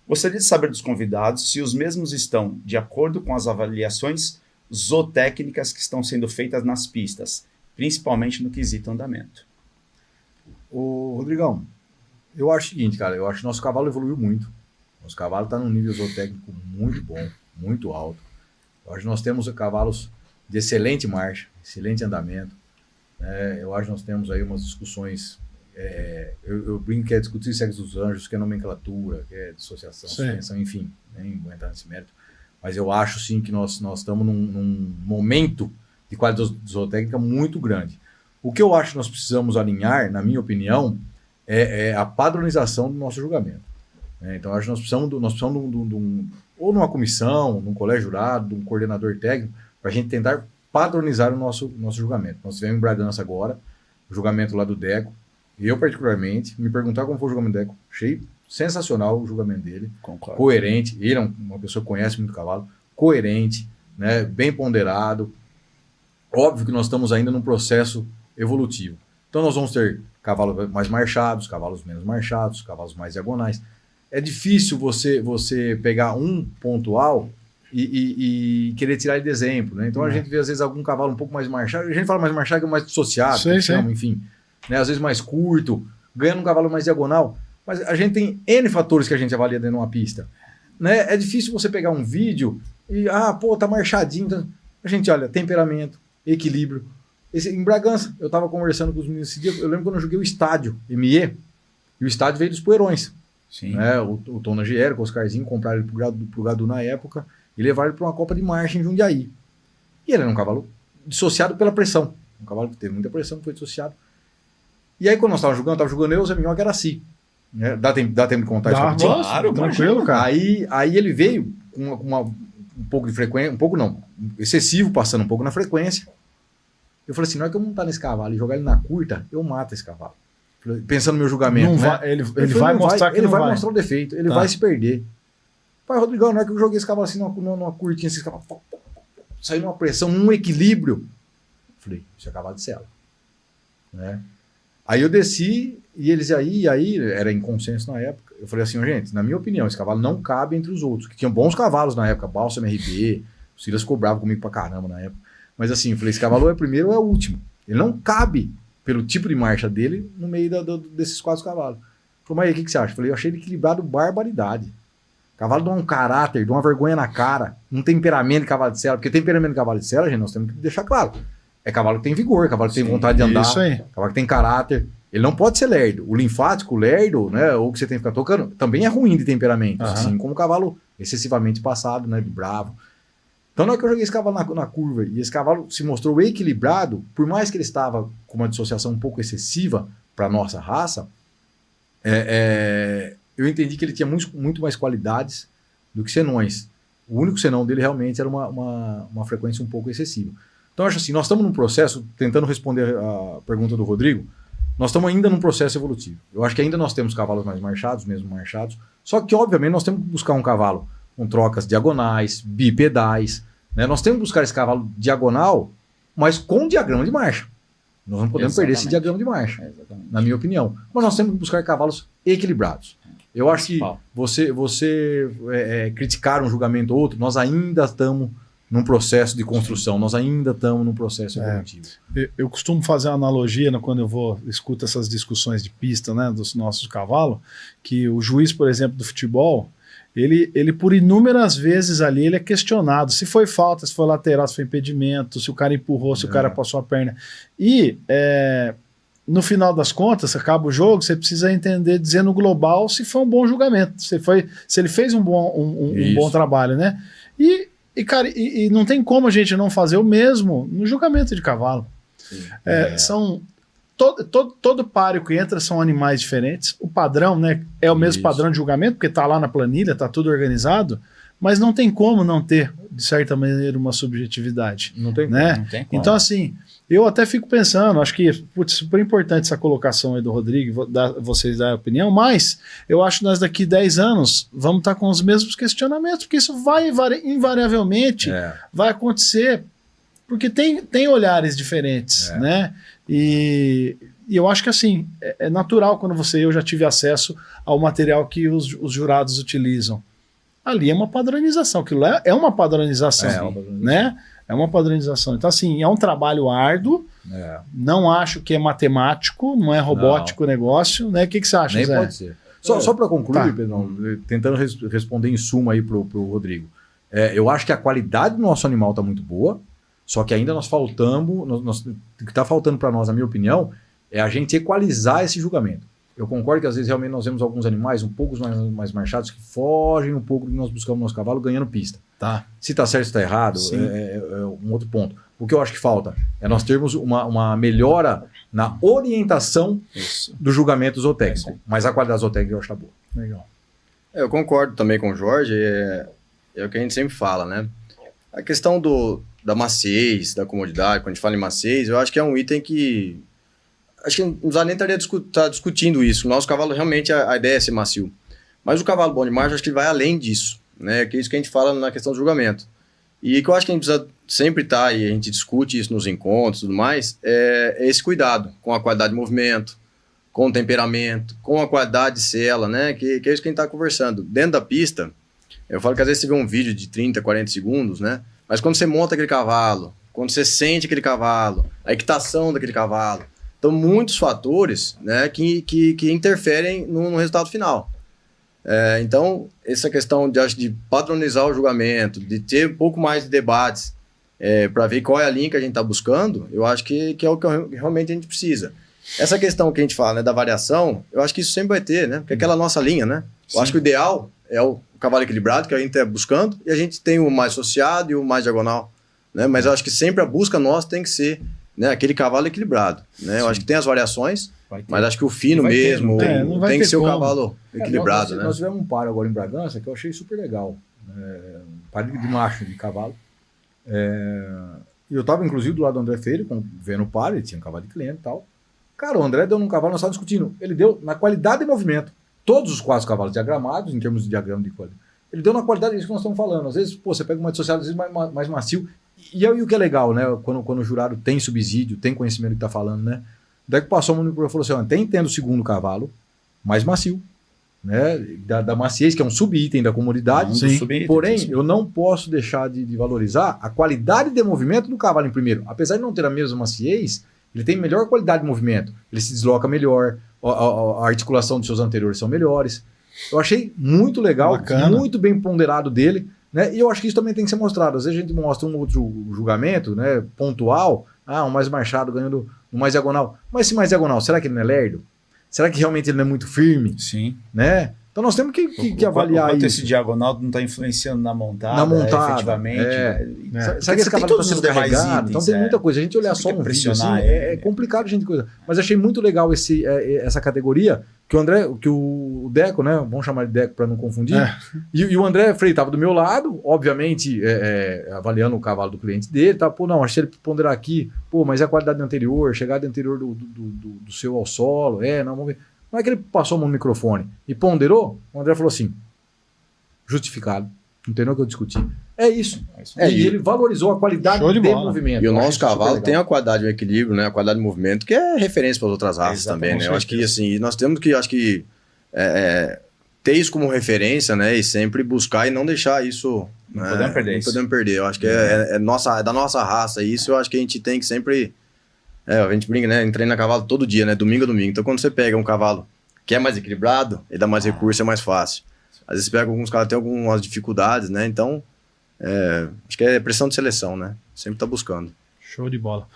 Gostaria de saber dos convidados se os mesmos estão de acordo com as avaliações zootécnicas que estão sendo feitas nas pistas, principalmente no quesito andamento. Ô, Rodrigão, eu acho o seguinte, cara, eu acho que nosso cavalo evoluiu muito. Nosso cavalo está num nível zootécnico muito bom, muito alto. Eu acho que nós temos cavalos de excelente marcha, excelente andamento. Eu acho que nós temos aí umas discussões, eu brinco que é discutir sexo dos anjos, que é nomenclatura, que é dissociação, suspensão, enfim, nem vou entrar nesse mérito. Mas eu acho sim que nós estamos num momento de qualidade zootécnica muito grande. O que eu acho que nós precisamos alinhar, na minha opinião, é a padronização do nosso julgamento. Então, acho que nós precisamos ou numa comissão, num colégio jurado, de um coordenador técnico, para a gente tentar padronizar o nosso julgamento. Nós tivemos em Bragança agora, o julgamento lá do Deco. Eu, particularmente, me perguntar como foi o julgamento do Deco, achei sensacional o julgamento dele. Concordo. Coerente, ele é uma pessoa que conhece muito cavalo, coerente, né, bem ponderado. Óbvio que nós estamos ainda num processo evolutivo. Então nós vamos ter cavalos mais marchados, cavalos menos marchados, cavalos mais diagonais. É difícil você pegar um pontual e querer tirar ele de exemplo, né? Então a gente vê às vezes algum cavalo um pouco mais marchado, a gente fala mais marchado que é mais dissociado, chama, enfim, né? Às vezes mais curto, ganhando um cavalo mais diagonal, mas a gente tem N fatores que a gente avalia dentro de uma pista, né? É difícil você pegar um vídeo e, tá marchadinho, então... A gente olha, temperamento, equilíbrio. Em Bragança, eu estava conversando com os meninos esse dia, eu lembro quando eu joguei o estádio, ME, e o estádio veio dos Poeirões. Sim. Né? O Tom Nagiero, com o Oscarzinho, compraram ele pro Gadu na época e levaram ele para uma Copa de Marcha em Jundiaí. E ele era um cavalo dissociado pela pressão. Um cavalo que teve muita pressão, que foi dissociado. E aí, quando nós estávamos jogando, eu estava jogando eu, o Zé Minhoca era assim. Né? Dá tempo de contar isso rapidinho? Claro, tranquilo, cara. Aí ele veio com um pouco de frequência, um pouco não, excessivo, passando um pouco na frequência. Eu falei assim, na hora que eu montar nesse cavalo e jogar ele na curta, eu mato esse cavalo. Pensando no meu julgamento, não né? Vai, ele vai mostrar que ele não vai mostrar o defeito, ele vai se perder. Pai, Rodrigão, na hora que eu joguei esse cavalo assim numa curtinha, esse cavalo saiu numa pressão, num equilíbrio. Falei, isso é cavalo de sela. Né? Aí eu desci e eles aí era em consenso na época. Eu falei assim, gente, na minha opinião, esse cavalo não cabe entre os outros, que tinham bons cavalos na época, Balsam RB, o Silas ficou bravo comigo pra caramba na época. Mas assim, eu falei, esse cavalo é o primeiro ou é o último. Ele não cabe, pelo tipo de marcha dele, no meio desses 4 cavalos. Falei, mas aí, o que você acha? Eu falei, eu achei ele equilibrado barbaridade. O cavalo dá um caráter, dá uma vergonha na cara, um temperamento de cavalo de sela, porque temperamento de cavalo de sela, gente, nós temos que deixar claro. É cavalo que tem vigor, cavalo que tem vontade de andar, cavalo que tem caráter. Ele não pode ser lerdo. O linfático, o lerdo, né, ou que você tem que ficar tocando, também é ruim de temperamento, assim como o cavalo excessivamente passado, né, de bravo. Então, na hora que eu joguei esse cavalo na curva e esse cavalo se mostrou equilibrado, por mais que ele estava com uma dissociação um pouco excessiva para a nossa raça, eu entendi que ele tinha muito mais qualidades do que senões. O único senão dele realmente era uma frequência um pouco excessiva. Então, eu acho assim, nós estamos num processo, tentando responder a pergunta do Rodrigo, nós estamos ainda num processo evolutivo. Eu acho que ainda nós temos cavalos mais marchados, mesmo marchados, só que, obviamente, nós temos que buscar um cavalo com trocas diagonais, bipedais, né? Nós temos que buscar esse cavalo diagonal, mas com diagrama de marcha. Nós não podemos perder esse diagrama de marcha, na minha opinião. Mas nós temos que buscar cavalos equilibrados. Eu acho que você criticar um julgamento ou outro, nós ainda estamos num processo de construção, nós ainda estamos num processo evolutivo. Eu costumo fazer uma analogia quando eu escuto essas discussões de pista, né, dos nossos cavalos, que o juiz, por exemplo, do futebol, ele por inúmeras vezes ali, ele é questionado se foi falta, se foi lateral, se foi impedimento, se o cara empurrou, se o cara passou a perna. E no final das contas, acaba o jogo, você precisa entender, dizer no global, se foi um bom julgamento, se ele fez um bom trabalho, né? Cara, não tem como a gente não fazer o mesmo no julgamento de cavalo. Todo páreo que entra são animais diferentes. O padrão, né, é o mesmo padrão de julgamento, porque está lá na planilha, está tudo organizado, mas não tem como não ter, de certa maneira, uma subjetividade. Não tem, né? Não tem como. Então, assim, eu até fico pensando, acho que super importante essa colocação aí do Rodrigo, vocês darem a opinião, mas eu acho que nós daqui 10 anos vamos estar com os mesmos questionamentos, porque isso vai invariavelmente vai acontecer, porque tem olhares diferentes, né? E E eu acho que assim, é natural quando eu já tive acesso ao material que os jurados utilizam. Ali é uma padronização, aquilo é uma padronização, né? É uma padronização. Então, assim, é um trabalho árduo, não acho que é matemático, não é robótico o negócio, né? O que você acha, Nem Zé? pode ser. Só para concluir, Pedrão, tentando responder em suma aí pro Rodrigo. Eu acho que a qualidade do nosso animal está muito boa, só que ainda nós faltamos, o que está faltando para nós, na minha opinião, é a gente equalizar esse julgamento. Eu concordo que às vezes realmente nós vemos alguns animais um pouco mais marchados que fogem um pouco do que nós buscamos no nosso cavalo ganhando pista. Tá. Se está certo ou está errado, é um outro ponto. O que eu acho que falta é nós termos uma melhora na orientação do julgamento zootécnico. Mas a qualidade zootécnica eu acho que está boa. Legal. Eu concordo também com o Jorge, é o que a gente sempre fala, né? A questão da maciez, da comodidade, quando a gente fala em maciez, eu acho que é um item que... Acho que não precisa nem estar discutindo isso. O nosso cavalo, realmente, a ideia é ser macio. Mas o cavalo bom de marcha, acho que ele vai além disso, né? Que é isso que a gente fala na questão do julgamento. E que eu acho que a gente precisa sempre estar, e a gente discute isso nos encontros e tudo mais, é esse cuidado com a qualidade de movimento, com o temperamento, com a qualidade de sela, né? Que é isso que a gente está conversando. Dentro da pista, eu falo que às vezes você vê um vídeo de 30, 40 segundos, né? Mas quando você monta aquele cavalo, quando você sente aquele cavalo, a equitação daquele cavalo, então muitos fatores, né, que interferem no resultado final. Então, essa questão de padronizar o julgamento, de ter um pouco mais de debates para ver qual é a linha que a gente está buscando, eu acho que é o que realmente a gente precisa. Essa questão que a gente fala, né, da variação, eu acho que isso sempre vai ter, né? Porque é aquela nossa linha, né? Eu acho que o ideal é o cavalo equilibrado, que a gente está buscando, e a gente tem o mais associado e o mais diagonal, né? Mas eu acho que sempre a busca nossa tem que ser, né, aquele cavalo equilibrado, né? Eu acho que tem as variações, mas acho que o fino mesmo tem que ser o cavalo equilibrado, né? Nós tivemos um par agora em Bragança que eu achei super legal. Um par de macho de cavalo. E eu estava, inclusive, do lado do André Freire, vendo o par, ele tinha um cavalo de cliente e tal. Cara, o André deu num cavalo, nós estávamos discutindo. Ele deu na qualidade de movimento. Todos os 4 cavalos diagramados, em termos de diagrama de qualidade. Ele deu na qualidade disso que nós estamos falando. Às vezes, você pega uma associado, às vezes mais macio. E o que é legal, né? Quando o jurado tem subsídio, tem conhecimento do que está falando, né? Daí que passou o monitor e falou assim: ó, tem tendo o segundo cavalo mais macio, né? Da maciez, que é um sub-item da comodidade. Porém, eu não posso deixar de valorizar a qualidade de movimento do cavalo em primeiro. Apesar de não ter a mesma maciez, ele tem melhor qualidade de movimento. Ele se desloca melhor, a articulação dos seus anteriores são melhores. Eu achei muito legal, bacana, muito bem ponderado dele, né? E eu acho que isso também tem que ser mostrado. Às vezes a gente mostra um outro julgamento, né, pontual, um mais marchado ganhando um mais diagonal. Mas esse mais diagonal, será que ele não é lerdo? Será que realmente ele não é muito firme? Sim. Né? Então nós temos que avaliar isso. Esse diagonal não está influenciando na montada, efetivamente. Será que esse cavalo está sendo carregado? Então tem muita coisa. A gente olhar só um vídeo assim, é complicado a gente coisa. Mas achei muito legal essa categoria, que o Deco, né? Vamos chamar de Deco para não confundir. E o André Freire estava do meu lado, obviamente, avaliando o cavalo do cliente dele. Tá? Pô, não, achei ele ponderar aqui. Pô, mas é a qualidade do anterior, chegada anterior do seu ao solo. Não, vamos ver. Não é que ele passou a mão no microfone e ponderou, o André falou assim, justificado, não tem nem o que eu discutir. É isso. E ele valorizou a qualidade de movimento. E o nosso cavalo tem a qualidade de equilíbrio, né? A qualidade de movimento, que é referência para as outras raças também, né? Eu acho que assim, nós temos que, ter isso como referência, né? E sempre buscar e não deixar isso. Não podemos perder isso. Não podemos perder. Eu acho que é da nossa raça isso. Eu acho que a gente tem que sempre. A gente brinca, né? Treina cavalo todo dia, né? Domingo a domingo. Então, quando você pega um cavalo que é mais equilibrado, ele dá mais recurso, é mais fácil. Às vezes, você pega alguns cavalos que têm algumas dificuldades, né? Então, acho que é pressão de seleção, né? Sempre tá buscando. Show de bola.